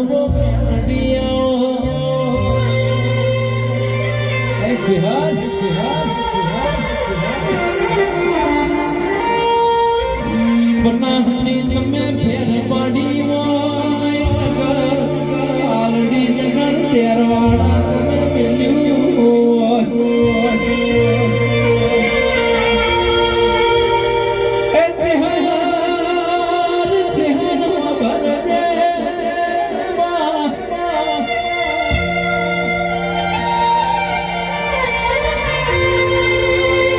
વો મેડિયો એ જહાજ બનાહની તમે ફેર પાડી હોય નગર આલડી નગર તેરવાડા તમે મેલ્યું એ જહાર જહાનો ભરને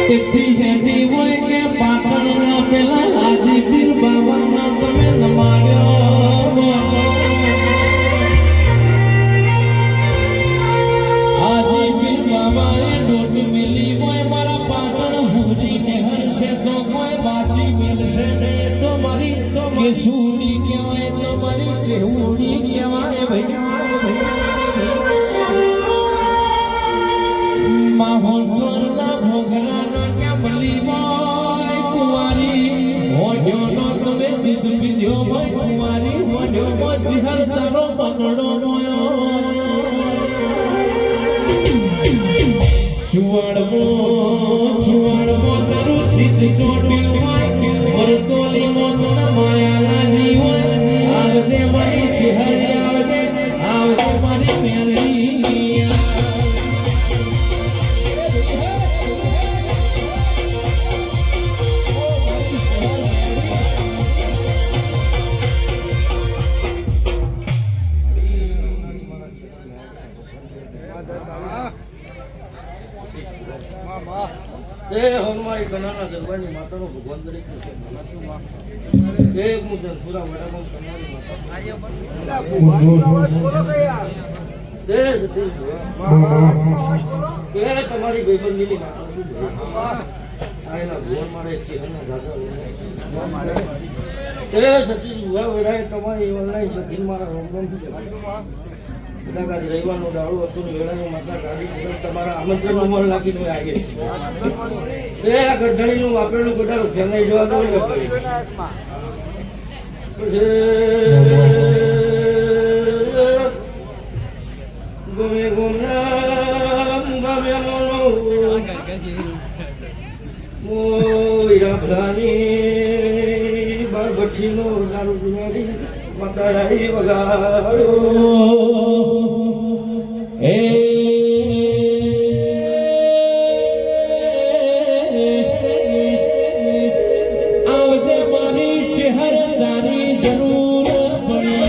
તેથી હેડી હોય કે પાટણના પેલા આદિપીર બાબાના તમે નમાડ્યો આદિપીર બાબાએ ડોટ મિલી હોય મારા પાટણ ભૂરીને હરશે તો કોઈ બાચી મિલશે ને તો મારી કે સુડી કહેવાય તો મારી ચેવડી કહેવાય ભાઈ માહોલ ચોરના ભોગલાના ક્યાં ભલી હોય કુંવારી હોડ્યોનો તમે દીધ પીધ્યો હોય કુંવારી હોડ્યો ચિહર તારો બનડો મોયો છુવાડમો તારું ચીજ ચોટ્યું હોય વરતોલી મોતન માયા લાજી હોય આવજે મારી ચિહર આવજે મારી મેરી હનુમારી કનાના દરબારની માતાનો ભગવાન દરેક એક મુદન પૂરા વડામાં તમારી માતા તમારી ભાઈબંધીની માતા આયલા ભગવાન મારે ચેહરના દાદા સતીશ ભુવા વેરાય તમારી ઓનલાઈન સતીન મારા રોમથી કદાચ રવિવારનો દાડો હતો ને વેળાનો માતા ગાડી તમારા આમંત્રણ ઉમર લાગીને આવે એ આ ગરધણીનું વાપરેલું ગોડારું ફેલાઈ જવા દો ને ગમે ગોમરામ ગમે મોનો મોઈરા ફલાની બાર ભઠ્ઠીનો દારૂ પીવાડી માતા રાઈ વગાડો આવજે મારી ચહેરદારી જરૂર પડી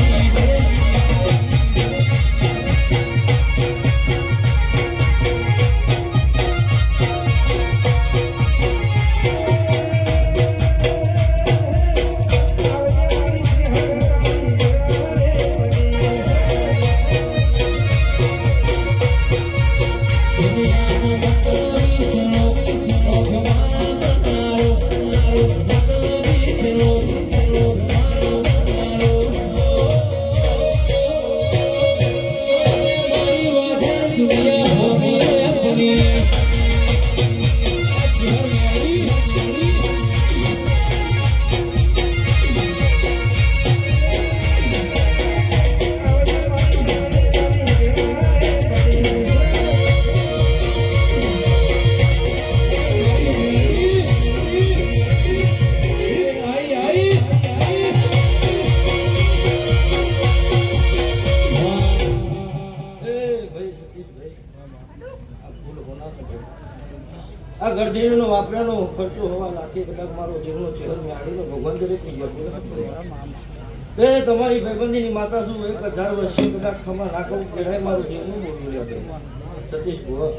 આ ગરધણીનો વાપરાનો ખર્ચો હોવા લાગે કદાચ મારો જીવનો ચહેરો મેળીનો ભગવાન દરેક એ તમારી ભાઈબંધીની માતા શું 1000 વર્ષે કદાચ ખમા નાખવું કહેવાય મારું જીવનું બોલવું લાગે સતીશ ભુવા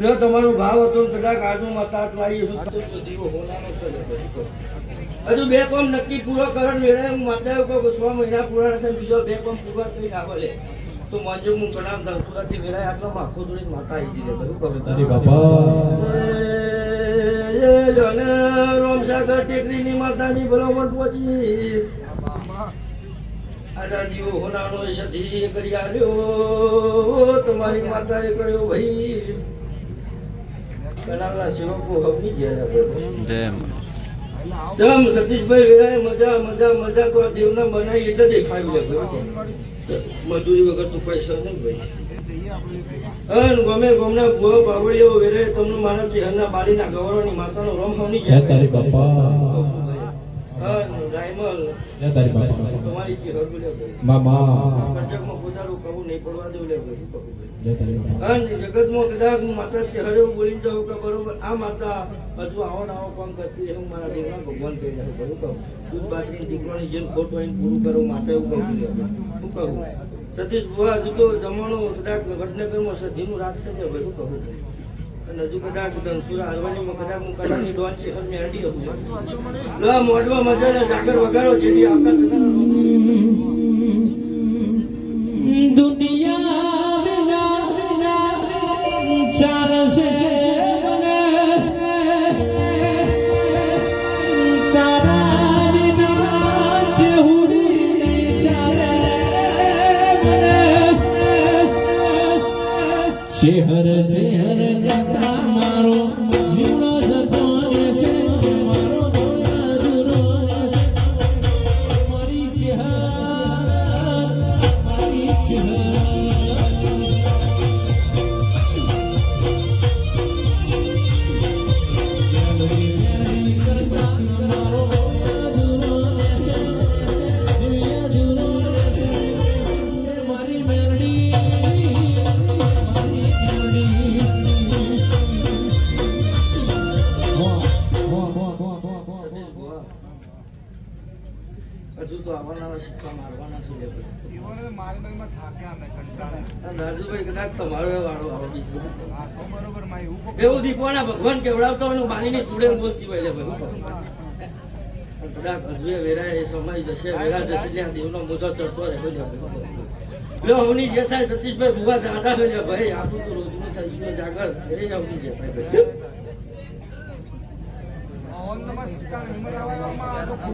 જો તમારો ભાવ હતો કદાચ આજુ માતા લાવી શું દીવો હોનાનો હજુ 2 કામ નક્કી પૂરો ਕਰਨ વેળે માતા કહો 6 મહિના પૂરા થઈને બીજો 2 કામ પૂરા થઈ આવે તો માજો હું પ્રણામ ધરસુરાથી વેળાય આટલો માખો જોડી માતા આવી દીધે કરું કહે તારી બાપા જને રોમસાગર ટેકરીની માતાની બરોબર પહોંચી આડા દીવો હોનાનો સધી કરી આવ્યો તમારી માતાએ કર્યો ભાઈ કનાલના સેવકો હવની ગયા જય જમ સતીશભાઈ વેરાય મજા મજા મજા તો આ દેવના બનાવી એટલે દેખાવી લે મજૂરી વગર તો પૈસા નહીં ભાઈ અન ગમે ગમના ભૂવો બાવળીઓ વેરાય તમને મારા ચહેરના બારીના ગૌરવની માતાનો રોમ હોની જય તારી બાપા અન રાયમલ જય તારી બાપા તમારી ચહેર બોલે મામા કરજકમાં પોતાનું કહું નહીં પડવા દેવું લે ભાઈ જય તારી બાપા અને જગતમાં કદાચ હું માતા ચહેરે બોલી જાઉં કે બરોબર આ માતા હજુ આવો કામ કરતી રહે હું મારા દેવના ભગવાન કહી જાય બરોબર કહું દૂધ બાટલીની દીકરાની જેમ ખોટું આવીને પૂરું કરું માતા એવું કહું શું કહું સતીશ બુઆ હજુ તો જમવાનો કદાચ વડનગરમાં સધીનું રાત છે ને બધું કહું અને હજુ કદાચ ધનસુરા હરવાનીમાં કદાચ હું કદાચની ડોન છે હરને હડી હતું મોઢમાં મજાને સાગર વગાડો જેથી આવતા દુનિયા વિના ચાલશે મને તારા વિના ચેહુડી ચાલે મને શહેર ચહેર કરતા મારો જીવનો જતો રહેશે મારો અધૂરો રહેશે મારી ચહેર હજુ તો આવવાના શીખવા મારવાના છે રાજુભાઈ કદાચ તમારો વાળો આવો બીજો એવું દીપવાના ભગવાન કેવડાવતા હોય બાલીની ચૂડે બોલતી હોય કદાચ હજુ વેરા એ સમય જશે વેરા જશે એટલે દેવનો મોજો ચડતો રહે લો હવની જે થાય સતીશભાઈ ભુવા દાદા હોય ભાઈ આપણું તો રોજનું થઈ ગયું જાગર એ હવની જે થાય